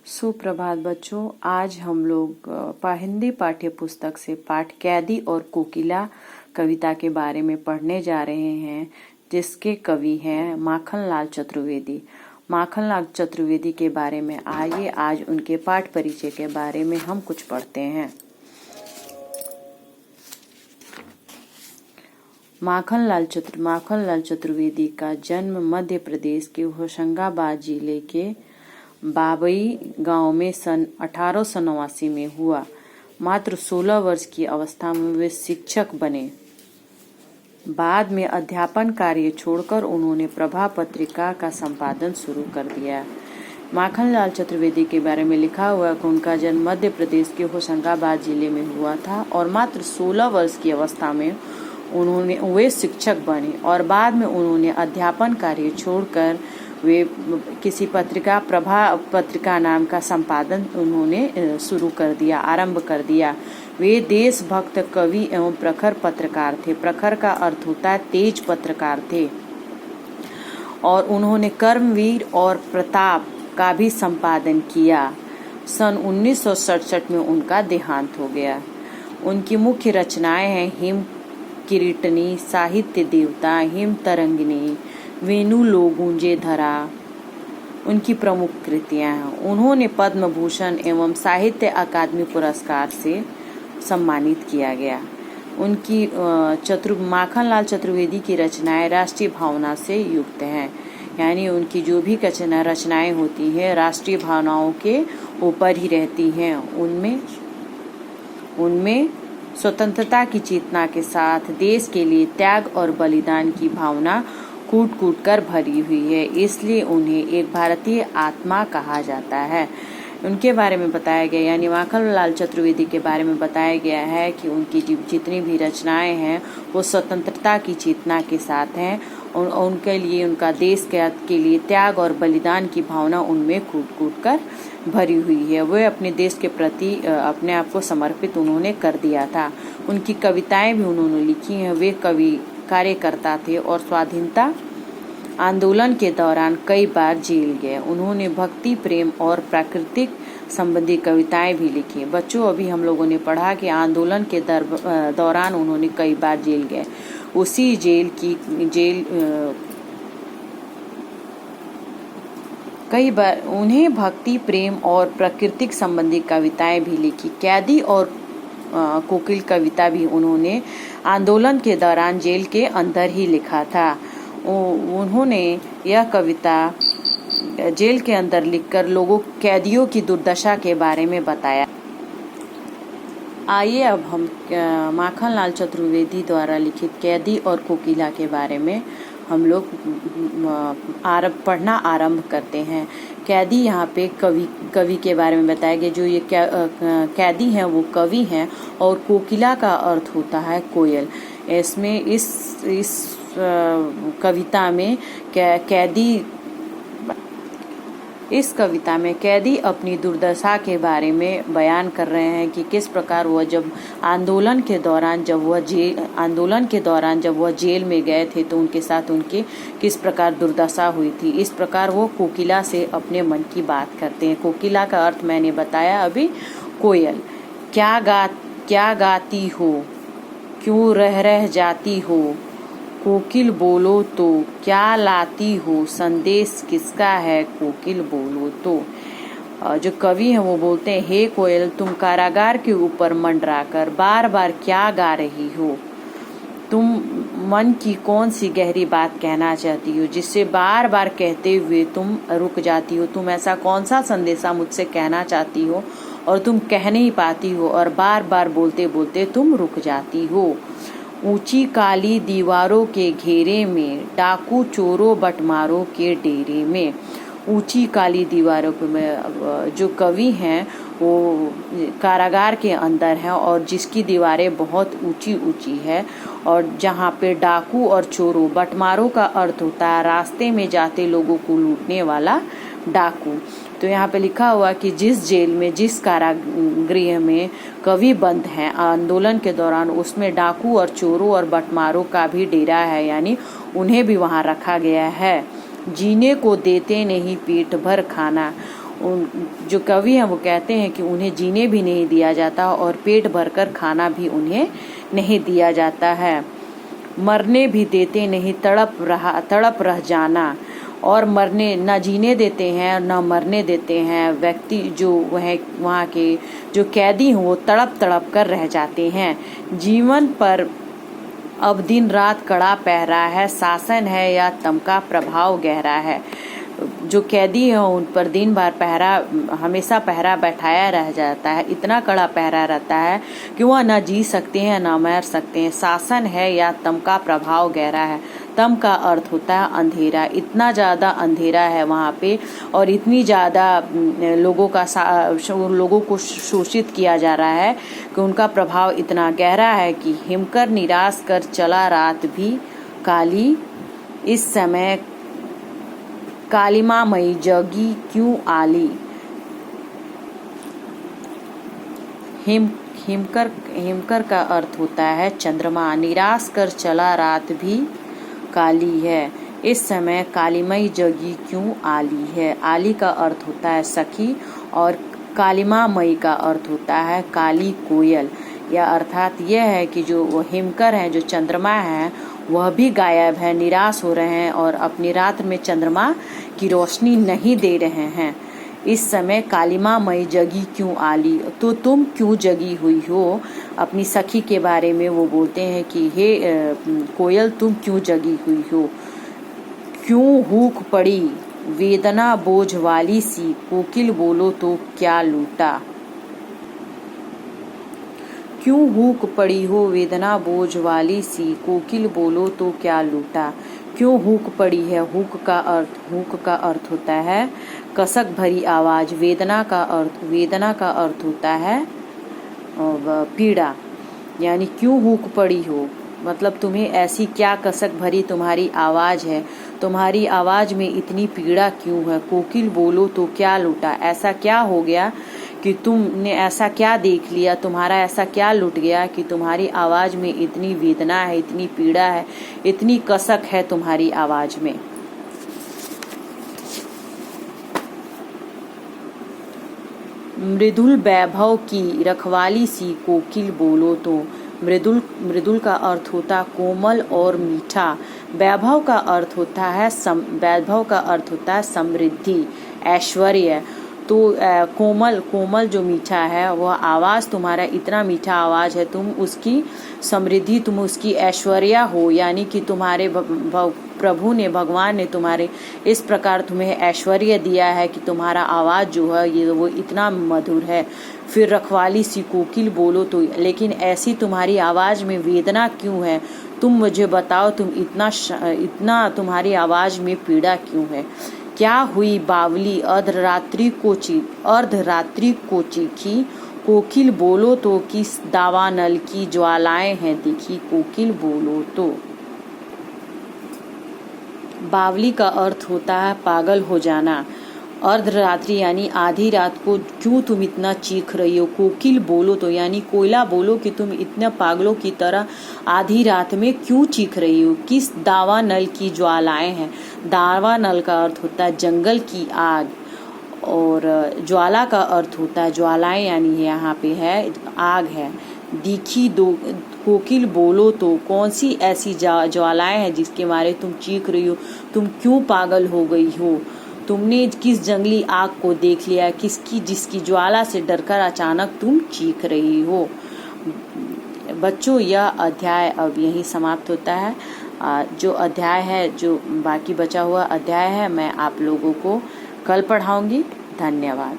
सुप्रभात बच्चों, आज हम लोग हिंदी पाठ्य पुस्तक से पाठ कैदी और कोकिला कविता के बारे में पढ़ने जा रहे हैं, जिसके कवि हैं माखनलाल चतुर्वेदी। माखनलाल चतुर्वेदी के बारे में आइए आज उनके पाठ परिचय के बारे में हम कुछ पढ़ते हैं। माखनलाल चतुर्वेदी का जन्म मध्य प्रदेश के होशंगाबाद जिले के बाबई गांव में सन 1889 में हुआ। मात्र 16 वर्ष की अवस्था में वे शिक्षक बने। बाद में अध्यापन कार्य छोड़कर उन्होंने प्रभा पत्रिका का संपादन शुरू कर दिया। माखनलाल चतुर्वेदी के बारे में लिखा हुआ कि उनका जन्म मध्य प्रदेश के होशंगाबाद जिले में हुआ था और मात्र 16 वर्ष की अवस्था में वे शिक्षक बने और बाद में उन्होंने अध्यापन कार्य छोड़कर वे किसी पत्रिका प्रभा पत्रिका नाम का संपादन उन्होंने शुरू कर दिया, आरंभ कर दिया। वे देशभक्त कवि एवं प्रखर पत्रकार थे। प्रखर का अर्थ होता है तेज पत्रकार थे और उन्होंने कर्मवीर और प्रताप का भी संपादन किया। सन 1967 में उनका देहांत हो गया। उनकी मुख्य रचनाएं हैं हिम किरीटनी, साहित्य देवता, हिम तरंगिनी, वेणु लो गूंजे धरा। उनकी प्रमुख कृतियां हैं। उन्होंने पद्म भूषण एवं साहित्य अकादमी पुरस्कार से सम्मानित किया गया। उनकी माखनलाल चतुर्वेदी की रचनाएं राष्ट्रीय भावना से युक्त हैं, यानी उनकी जो भी रचनाएं होती हैं राष्ट्रीय भावनाओं के ऊपर ही रहती हैं। उनमें स्वतंत्रता की चेतना के साथ देश के लिए त्याग और बलिदान की भावना कूट कूट कर भरी हुई है, इसलिए उन्हें एक भारतीय आत्मा कहा जाता है। उनके बारे में बताया गया, यानी माखनलाल चतुर्वेदी के बारे में बताया गया है कि उनकी जितनी भी रचनाएं हैं वो स्वतंत्रता की चेतना के साथ हैं और उनके लिए उनका देश के लिए त्याग और बलिदान की भावना उनमें कूट कूट कर भरी हुई है। वे अपने देश के प्रति अपने आप को समर्पित उन्होंने कर दिया था। उनकी कविताएं भी उन्होंने लिखी हैं। वे कवि कार्यकर्ता थे और स्वाधीनता आंदोलन के दौरान कई बार जेल गए। उन्होंने भक्ति, प्रेम और प्राकृतिक संबंधी कविताएं भी लिखी। बच्चों, अभी हम लोगों ने पढ़ा कि आंदोलन के दौरान उन्होंने कई बार जेल गए। उसी कई बार उन्हें भक्ति, प्रेम और प्राकृतिक संबंधी कविताएं भी लिखी। कैदी और कोकिल कविता भी उन्होंने आंदोलन के दौरान जेल के अंदर ही लिखा था। उन्होंने यह कविता जेल के अंदर लिखकर कैदियों की दुर्दशा के बारे में बताया। आइए अब हम माखनलाल चतुर्वेदी द्वारा लिखित कैदी और कोकिला के बारे में हम लोग पढ़ना आरंभ करते हैं। कैदी यहाँ पे कवि के बारे में बताया गया। जो ये कैदी हैं वो कवि हैं और कोकिला का अर्थ होता है कोयल। इसमें इस कविता में इस कविता में कैदी अपनी दुर्दशा के बारे में बयान कर रहे हैं कि किस प्रकार वह जब आंदोलन के दौरान जब वह जेल में गए थे तो उनके साथ उनकी किस प्रकार दुर्दशा हुई थी। इस प्रकार वो कोकिला से अपने मन की बात करते हैं। कोकिला का अर्थ मैंने बताया अभी, कोयल। क्या गाती हो, क्यों रह जाती हो, कोकिल बोलो तो, क्या लाती हो, संदेश किसका है, कोकिल बोलो तो। जो कवि हैं वो बोलते हैं, हे कोयल, तुम कारागार के ऊपर मंडराकर बार बार क्या गा रही हो। तुम मन की कौन सी गहरी बात कहना चाहती हो जिससे बार बार कहते हुए तुम रुक जाती हो। तुम ऐसा कौन सा संदेशा मुझसे कहना चाहती हो और तुम कह नहीं पाती हो और बार बार बोलते बोलते तुम रुक जाती हो। ऊंची काली दीवारों के घेरे में, डाकू चोरों बटमारों के डेरे में। ऊंची काली दीवारों में जो कवि हैं वो कारागार के अंदर हैं और जिसकी दीवारें बहुत ऊंची ऊंची है और जहाँ पे डाकू और चोरों, बटमारों का अर्थ होता है रास्ते में जाते लोगों को लूटने वाला डाकू। तो यहाँ पे लिखा हुआ कि जिस जेल में, जिस कारागृह में कवि बंद हैं आंदोलन के दौरान, उसमें डाकू और चोरों और बटमारों का भी डेरा है, यानी उन्हें भी वहाँ रखा गया है। जीने को देते नहीं पेट भर खाना, जो कवि हैं वो कहते हैं कि उन्हें जीने भी नहीं दिया जाता और पेट भरकर खाना भी उन्हें नहीं दिया जाता है। मरने भी देते नहीं, तड़प रह जाना। और मरने न जीने देते हैं न मरने देते हैं। व्यक्ति जो वहाँ के जो कैदी हैं वो तड़प तड़प कर रह जाते हैं। जीवन पर अब दिन रात कड़ा पहरा है, शासन है या तम का प्रभाव गहरा है। जो कैदी हैं उन पर दिन भर हमेशा पहरा बैठाया रह जाता है। इतना कड़ा पहरा रहता है कि वह न जी सकते हैं न मर सकते हैं। शासन है या तम का प्रभाव गहरा है। तम का अर्थ होता है अंधेरा। इतना ज़्यादा अंधेरा है वहाँ पे और इतनी ज़्यादा लोगों को शोषित किया जा रहा है कि उनका प्रभाव इतना गहरा है कि हिमकर निराश कर चला रात भी काली। इस समय कालिमा मई जगी क्यों आली। हिमकर का अर्थ होता है चंद्रमा। निराश कर चला रात भी काली है। इस समय कालीमई जगी क्यों आली है। आली का अर्थ होता है सखी और कालिमा मई का अर्थ होता है काली कोयल। या अर्थात यह है कि जो वो हिमकर हैं, जो चंद्रमा है, वह भी गायब है, निराश हो रहे हैं और अपनी रात में चंद्रमा की रोशनी नहीं दे रहे हैं। इस समय कालिमा मई जगी क्यों आली, तो तुम क्यों जगी हुई हो। अपनी सखी के बारे में वो बोलते हैं कि हे कोयल तुम क्यों जगी हुई हो। क्यों हूक पड़ी वेदना बोझ वाली सी, कोकिल बोलो तो क्या लूटा। क्यों हूक पड़ी हो वेदना बोझ वाली सी, कोकिल बोलो तो क्या लूटा। क्यों हूक पड़ी है। हूक का अर्थ होता है कसक भरी आवाज। वेदना का अर्थ होता है पीड़ा। यानी क्यों हूक पड़ी हो मतलब तुम्हें ऐसी क्या कसक भरी तुम्हारी आवाज है, तुम्हारी आवाज में इतनी पीड़ा क्यों है। कोकिल बोलो तो क्या लूटा। ऐसा क्या हो गया कि तुमने ऐसा क्या देख लिया, तुम्हारा ऐसा क्या लुट गया कि तुम्हारी आवाज में इतनी वेदना है, इतनी पीड़ा है, इतनी कसक है तुम्हारी आवाज में। मृदुल वैभव की रखवाली सी, कोकिल बोलो तो। मृदुल का अर्थ होता कोमल और मीठा। वैभव का अर्थ होता है समृद्धि, ऐश्वर्य। तो कोमल जो मीठा है वह आवाज़ तुम्हारा इतना मीठा आवाज़ है, तुम उसकी समृद्धि, तुम उसकी ऐश्वर्या हो। यानी कि तुम्हारे प्रभु ने, भगवान ने तुम्हारे इस प्रकार तुम्हें ऐश्वर्य दिया है कि तुम्हारा आवाज़ जो है ये वो इतना मधुर है। फिर रखवाली सी कोकिल बोलो तो, लेकिन ऐसी तुम्हारी आवाज़ में वेदना क्यों है, तुम मुझे बताओ, तुम इतना तुम्हारी आवाज़ में पीड़ा क्यों है। क्या हुई बावली अर्धरात्रि को चीखी, कोकिल बोलो तो किस दावानल की ज्वालाएं हैं दिखी। कोकिल बोलो तो। बावली का अर्थ होता है पागल हो जाना। अर्धरात्रि यानी आधी रात को क्यों तुम इतना चीख रही हो। कोकिल बोलो तो यानी कोयला बोलो कि तुम इतने पागलों की तरह आधी रात में क्यों चीख रही हो। किस दावा नल की ज्वालाएं हैं। दावा नल का अर्थ होता है जंगल की आग और ज्वाला का अर्थ होता है ज्वालाएं, यानी यहाँ पे है आग है। दिखी दो कोकिल बोलो तो, कौन सी ऐसी ज्वालाएं हैं जिसके मारे तुम चीख रही हो, तुम क्यों पागल हो गई हो। तुमने किस जंगली आग को देख लिया, जिसकी ज्वाला से डरकर अचानक तुम चीख रही हो। बच्चों यह अध्याय अब यहीं समाप्त होता है। जो अध्याय है, जो बाकी बचा हुआ अध्याय है, मैं आप लोगों को कल पढ़ाऊंगी। धन्यवाद।